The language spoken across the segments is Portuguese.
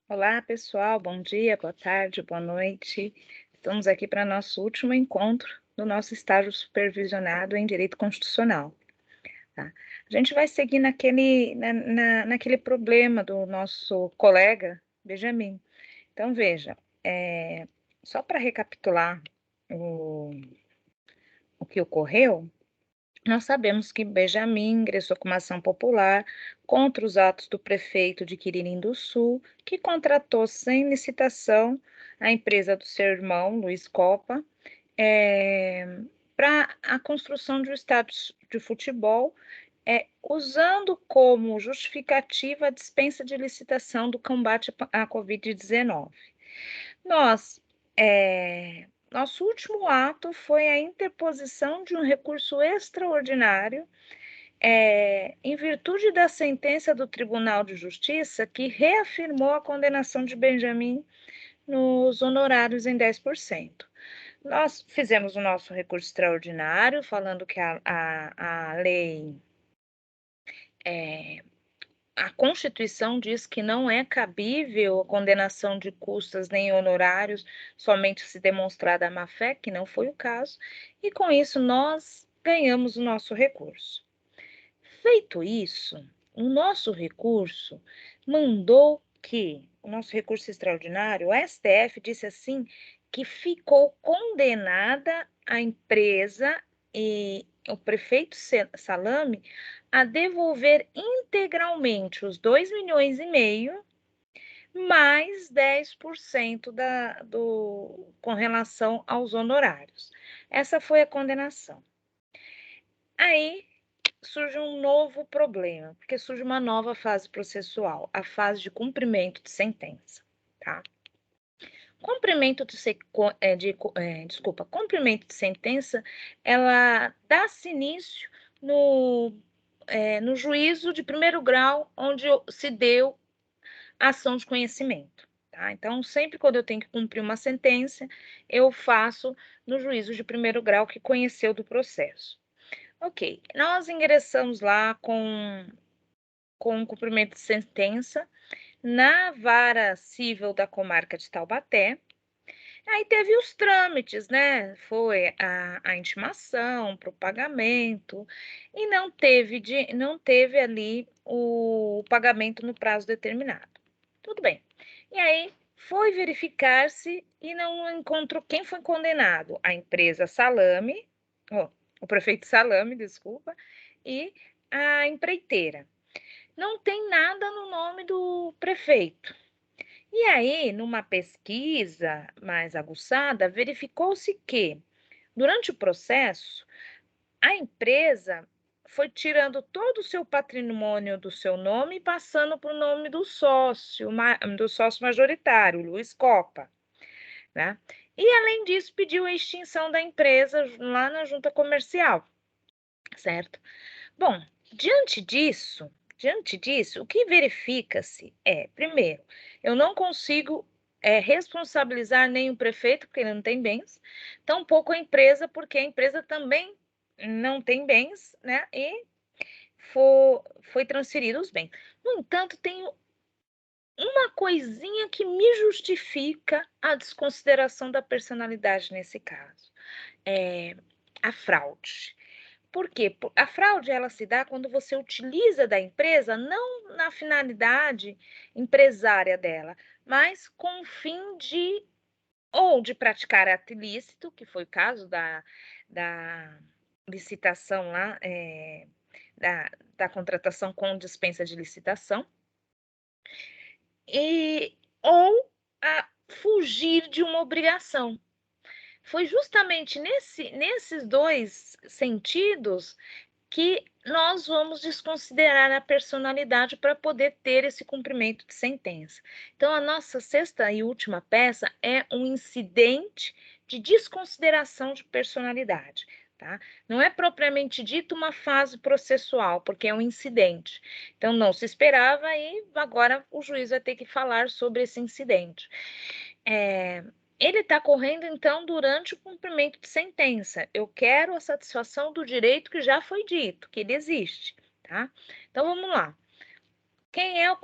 Olá, pessoal. Bom dia, boa tarde, boa noite. Estamos aqui para nosso último encontro do nosso estágio supervisionado em Direito Constitucional, tá? A gente vai seguir naquele problema do nosso colega Benjamin. Então, veja, só para recapitular o, o que ocorreu, nós sabemos que Benjamin ingressou com uma ação popular contra os atos do prefeito de Quiririm do Sul, que contratou sem licitação a empresa do seu irmão, Luiz Copa, para a construção de um estádio de futebol, usando como justificativa a dispensa de licitação do combate à Covid-19. Nós, nosso último ato foi a interposição de um recurso extraordinário, em virtude da sentença do Tribunal de Justiça, que reafirmou a condenação de Benjamin nos honorários em 10%. Nós fizemos o nosso recurso extraordinário, falando que a lei, a Constituição diz que não é cabível a condenação de custas nem honorários, somente se demonstrada a má-fé, que não foi o caso, e com isso nós ganhamos o nosso recurso. Feito isso, o nosso recurso mandou que, o nosso recurso extraordinário, o STF disse assim, que ficou condenada a empresa e o prefeito Salame a devolver integralmente os 2,5 milhões mais 10% com relação aos honorários. Essa foi a condenação. Aí surge um novo problema, porque surge uma nova fase processual, a fase de cumprimento de sentença, tá? Cumprimento de sentença, ela dá-se início no juízo de primeiro grau, onde se deu a ação de conhecimento, tá? Então, sempre quando eu tenho que cumprir uma sentença, eu faço no juízo de primeiro grau que conheceu do processo. Ok, nós ingressamos lá com o cumprimento de sentença na Vara Civil da Comarca de Taubaté. Aí teve os trâmites, né? Foi a intimação para o pagamento, e não teve ali o pagamento no prazo determinado. Tudo bem. E aí foi verificar-se e não encontrou quem foi condenado: a empresa Salame, o prefeito Salame, desculpa, e a empreiteira. Não tem nada no nome do prefeito. E aí, numa pesquisa mais aguçada, verificou-se que, durante o processo, a empresa foi tirando todo o seu patrimônio do seu nome e passando para o nome do sócio majoritário, Luiz Copa, né? E, além disso, pediu a extinção da empresa lá na junta comercial, certo? Bom, diante disso, o que verifica-se primeiro, eu não consigo responsabilizar nem o prefeito, porque ele não tem bens, tampouco a empresa, porque a empresa também não tem bens, né? E foi transferido os bens. No entanto, tem uma coisinha que me justifica a desconsideração da personalidade nesse caso, a fraude. Por quê? A fraude, ela se dá quando você utiliza da empresa não na finalidade empresária dela, mas com o fim de praticar ato ilícito, que foi o caso da licitação lá, da contratação com dispensa de licitação, ou a fugir de uma obrigação. Foi justamente nesses 2 sentidos que nós vamos desconsiderar a personalidade para poder ter esse cumprimento de sentença. Então, a nossa sexta e última peça é um incidente de desconsideração de personalidade, tá? Não é propriamente dito uma fase processual, porque é um incidente. Então, não se esperava e agora o juiz vai ter que falar sobre esse incidente. Ele está correndo, então, durante o cumprimento de sentença. Eu quero a satisfação do direito que já foi dito, que ele existe, tá? Então, vamos lá. Quem é o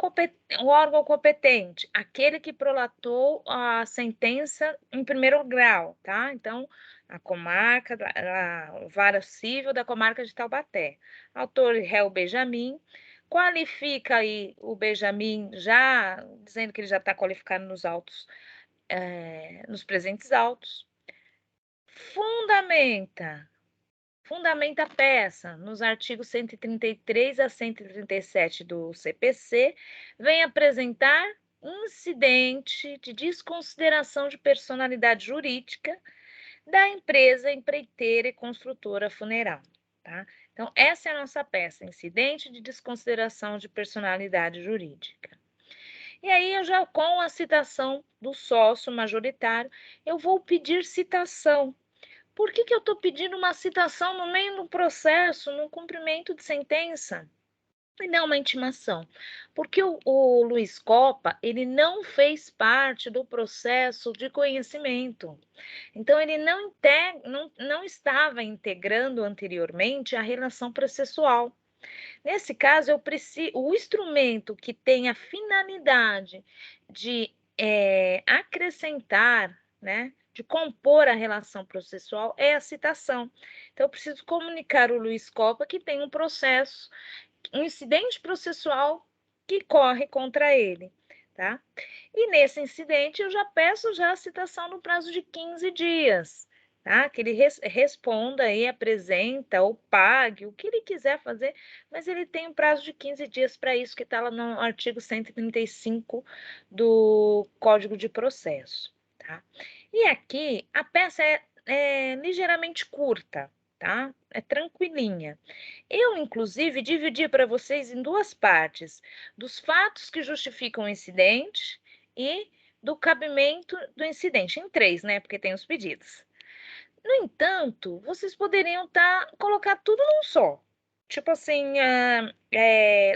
órgão competente? Aquele que prolatou a sentença em primeiro grau, tá? Então, a comarca, a vara civil da comarca de Taubaté. Autor réu Benjamin, qualifica aí o Benjamin, já dizendo que ele já está qualificado nos autos, nos presentes autos. Fundamenta a peça nos artigos 133 a 137 do CPC, vem apresentar incidente de desconsideração de personalidade jurídica da empresa empreiteira e construtora funeral, tá? Então, essa é a nossa peça, incidente de desconsideração de personalidade jurídica. E aí, eu já, com a citação do sócio majoritário, eu vou pedir citação. Por que eu estou pedindo uma citação no meio do processo, no cumprimento de sentença? E não uma intimação. Porque o Luiz Copa, ele não fez parte do processo de conhecimento. Então, ele não estava integrando anteriormente a relação processual. Nesse caso, o instrumento que tem a finalidade de acrescentar, né, de compor a relação processual é a citação. Então, eu preciso comunicar ao Luiz Copa que tem um processo, um incidente processual que corre contra ele, tá? E nesse incidente, eu já peço já a citação no prazo de 15 dias, tá? Que ele responda aí, apresenta ou pague, o que ele quiser fazer, mas ele tem um prazo de 15 dias para isso, que está lá no artigo 135 do Código de Processo, tá? E aqui, a peça é ligeiramente curta, tá? É tranquilinha. Eu, inclusive, dividi para vocês em duas partes, dos fatos que justificam o incidente e do cabimento do incidente, em três, né? Porque tem os pedidos. No entanto, vocês poderiam colocar tudo num só. Tipo assim,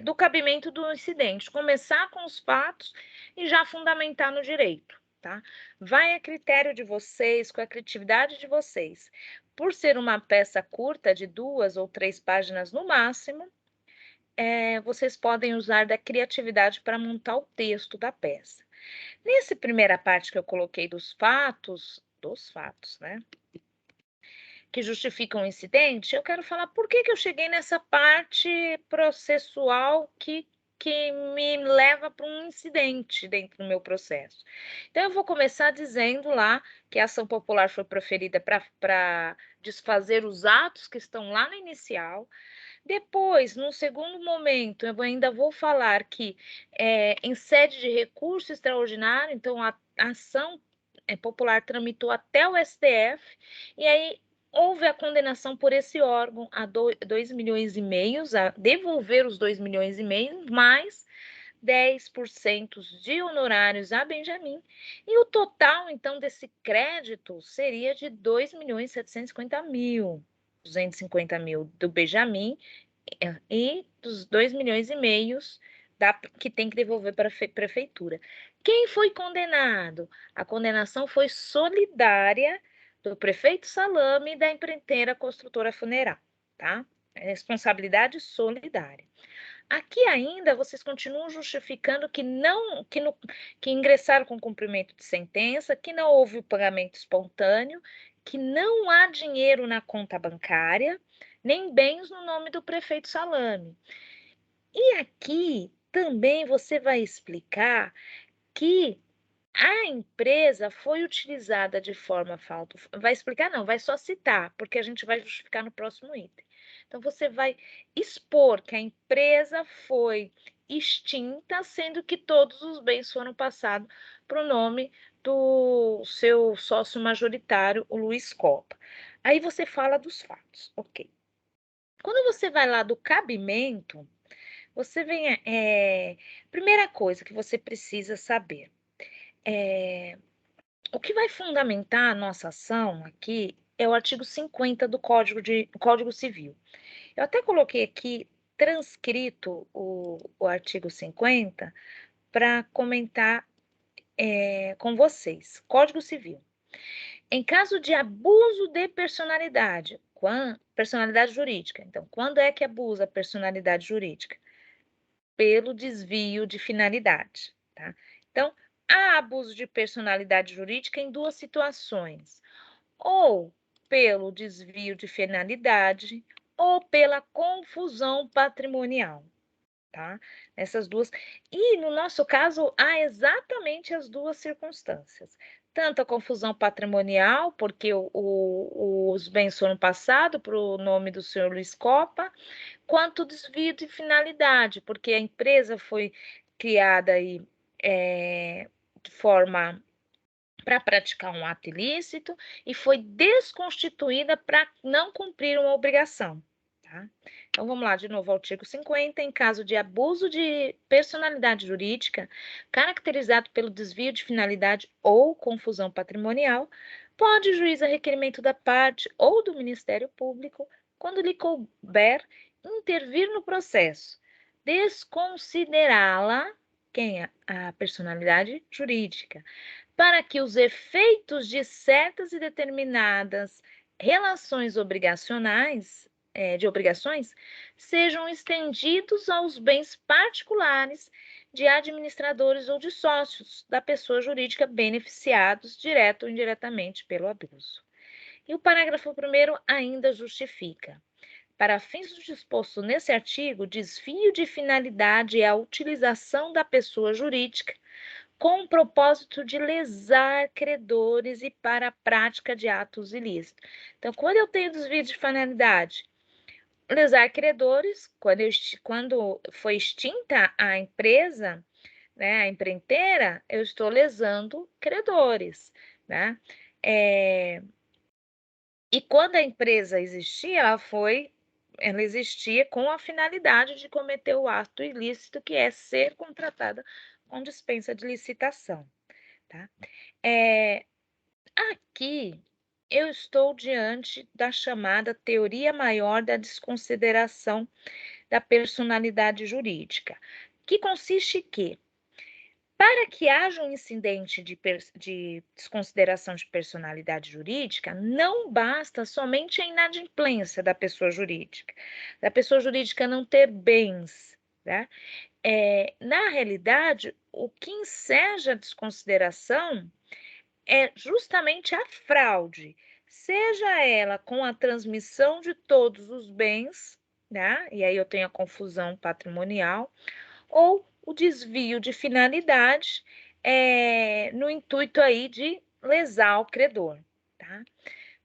do cabimento do incidente, começar com os fatos e já fundamentar no direito, tá? Vai a critério de vocês, com a criatividade de vocês. Por ser uma peça curta, de 2 ou 3 páginas no máximo, vocês podem usar da criatividade para montar o texto da peça. Nessa primeira parte que eu coloquei dos fatos, né, que justificam o incidente, eu quero falar por que eu cheguei nessa parte processual que me leva para um incidente dentro do meu processo. Então, eu vou começar dizendo lá que a ação popular foi proferida para desfazer os atos que estão lá no inicial. Depois, num segundo momento, eu ainda vou falar que, em sede de recurso extraordinário, então a ação popular tramitou até o STF, e aí houve a condenação por esse órgão a 2,5 milhões, a devolver os 2,5 milhões, mais 10% de honorários a Benjamin, e o total, então, desse crédito seria de 2.750.000, 250.000 do Benjamin e dos 2,5 milhões que tem que devolver para a prefeitura. Quem foi condenado? A condenação foi solidária do prefeito Salame e da empreiteira construtora funeral, tá? Responsabilidade solidária. Aqui ainda vocês continuam justificando que que ingressaram com cumprimento de sentença, que não houve o pagamento espontâneo, que não há dinheiro na conta bancária, nem bens no nome do prefeito Salame. E aqui também você vai explicar que a empresa foi utilizada de forma falta. Vai explicar, não, vai só citar, porque a gente vai justificar no próximo item. Então, você vai expor que a empresa foi extinta, sendo que todos os bens foram passados para o nome do seu sócio majoritário, o Luiz Copa. Aí você fala dos fatos, ok. Quando você vai lá do cabimento, você vem. Primeira coisa que você precisa saber. O que vai fundamentar a nossa ação aqui é o artigo 50 do Código Civil. Eu até coloquei aqui transcrito o artigo 50 para comentar com vocês. Código Civil. Em caso de abuso de personalidade, personalidade jurídica. Então, quando é que abusa a personalidade jurídica? pelo desvio de finalidade, tá? Então, há abuso de personalidade jurídica em duas situações: ou pelo desvio de finalidade ou pela confusão patrimonial, tá? Essas duas. E no nosso caso, há exatamente as duas circunstâncias. Tanto a confusão patrimonial, porque os bens foram passados para o nome do senhor Luiz Copa, quanto o desvio de finalidade, porque a empresa foi criada aí, de forma para praticar um ato ilícito e foi desconstituída para não cumprir uma obrigação. Tá? Então, vamos lá de novo ao artigo 50. Em caso de abuso de personalidade jurídica, caracterizado pelo desvio de finalidade ou confusão patrimonial, pode o juiz, a requerimento da parte ou do Ministério Público, quando lhe couber, intervir no processo, desconsiderá-la, quem? A personalidade jurídica, para que os efeitos de certas e determinadas relações obrigacionais, de obrigações, sejam estendidos aos bens particulares de administradores ou de sócios da pessoa jurídica beneficiados, direto ou indiretamente, pelo abuso. E o parágrafo 1º ainda justifica: para fins do disposto nesse artigo, desvio de finalidade é a utilização da pessoa jurídica com o propósito de lesar credores e para a prática de atos ilícitos. Então, quando eu tenho desvio de finalidade, lesar credores, quando foi extinta a empresa, né, a empreiteira, eu estou lesando credores, né? E quando a empresa existia, ela existia com a finalidade de cometer o ato ilícito, que é ser contratada com dispensa de licitação, tá? Aqui eu estou diante da chamada teoria maior da desconsideração da personalidade jurídica, que consiste que, para que haja um incidente de desconsideração de personalidade jurídica, não basta somente a inadimplência da pessoa jurídica não ter bens, né? Na realidade, o que enseja a desconsideração é justamente a fraude, seja ela com a transmissão de todos os bens, né? E aí eu tenho a confusão patrimonial, ou o desvio de finalidade, no intuito aí de lesar o credor, tá?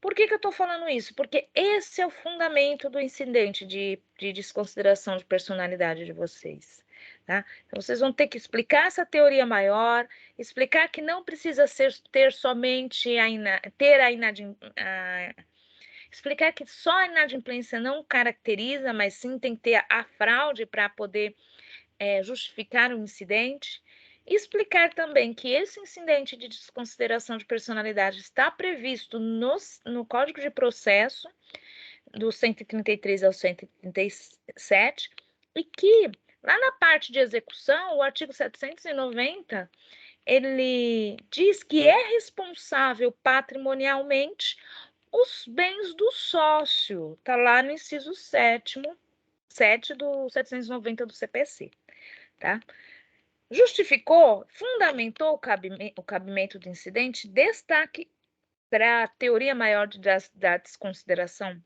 Por que eu estou falando isso? Porque esse é o fundamento do incidente de desconsideração de personalidade de vocês, tá? Então, vocês vão ter que explicar essa teoria maior, explicar que não precisa ter somente explicar que só a inadimplência não caracteriza, mas sim tem que ter a fraude para poder justificar o incidente. Explicar também que esse incidente de desconsideração de personalidade está previsto no Código de Processo, do 133 ao 137, e que, lá na parte de execução, o artigo 790, ele diz que é responsável patrimonialmente os bens do sócio. Está lá no inciso 7 do 790 do CPC, tá? Justificou, fundamentou o cabimento do incidente, destaque para a teoria maior da desconsideração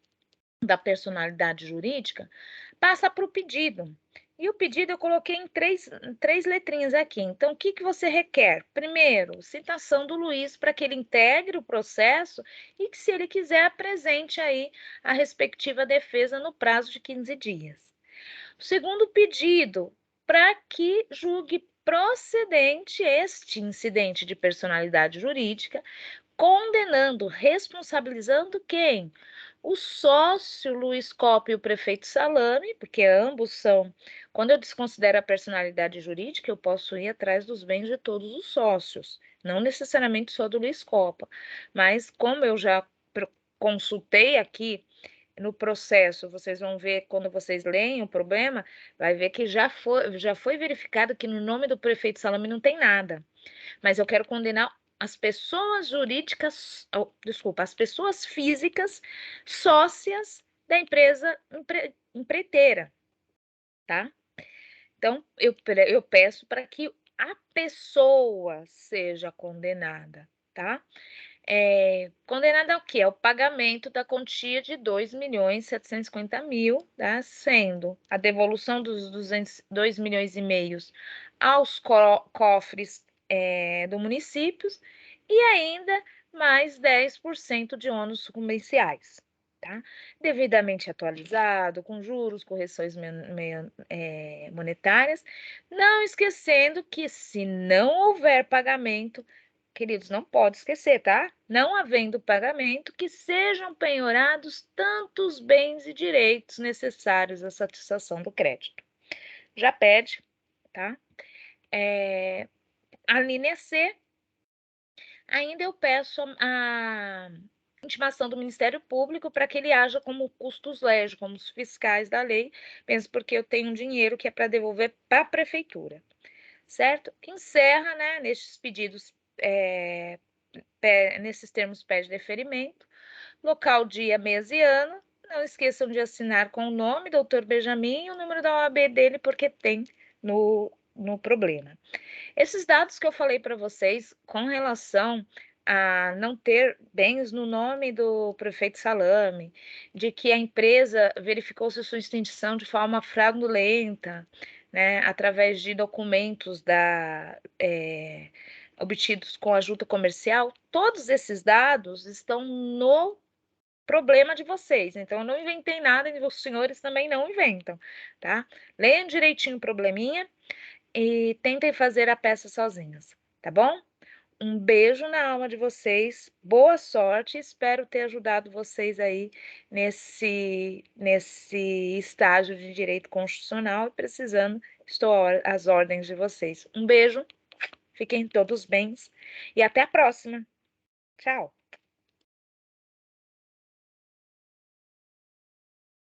da personalidade jurídica, passa para o pedido. E o pedido eu coloquei em três letrinhas aqui. Então, o que você requer? Primeiro, citação do Luiz para que ele integre o processo e que, se ele quiser, apresente aí a respectiva defesa no prazo de 15 dias. O segundo pedido, para que julgue procedente este incidente de personalidade jurídica, condenando, responsabilizando quem? O sócio Luiz Copa e o prefeito Salame, porque ambos são. Quando eu desconsidero a personalidade jurídica, eu posso ir atrás dos bens de todos os sócios, não necessariamente só do Luiz Copa, mas como eu já consultei aqui no processo, vocês vão ver quando vocês leem o problema, vai ver que já foi verificado que no nome do prefeito Salame não tem nada. Mas eu quero condenar as pessoas jurídicas, as pessoas físicas sócias da empresa empreiteira, tá? Então, eu peço para que a pessoa seja condenada, tá? Condenada ao quê? Ao pagamento da quantia de 2.750.000, tá? Sendo a devolução dos 2,5 milhões aos cofres do município e ainda mais 10% de ônus sucumbenciais, tá? Devidamente atualizado, com juros, correções monetárias, não esquecendo que se não houver pagamento, queridos, não pode esquecer, tá? Não havendo pagamento, que sejam penhorados tantos bens e direitos necessários à satisfação do crédito. Já pede, tá? A linha C, ainda eu peço a intimação do Ministério Público para que ele haja como custos legis, como os fiscais da lei, mesmo porque eu tenho um dinheiro que é para devolver para a prefeitura, certo? Encerra, né, nestes pedidos, nesses termos pede deferimento, local, dia, mês e ano. Não esqueçam de assinar com o nome, doutor Benjamin, e o número da OAB dele, porque tem no problema. Esses dados que eu falei para vocês com relação a não ter bens no nome do prefeito Salame, de que a empresa verificou sua extinção de forma fraudulenta, né, através de documentos obtidos com a junta comercial, todos esses dados estão no problema de vocês. Então, eu não inventei nada e os senhores também não inventam, tá? Leiam direitinho o probleminha e tentem fazer a peça sozinhos, tá bom? Um beijo na alma de vocês, boa sorte, espero ter ajudado vocês aí nesse estágio de direito constitucional e precisando, estou às ordens de vocês. Um beijo, fiquem todos bem e até a próxima. Tchau.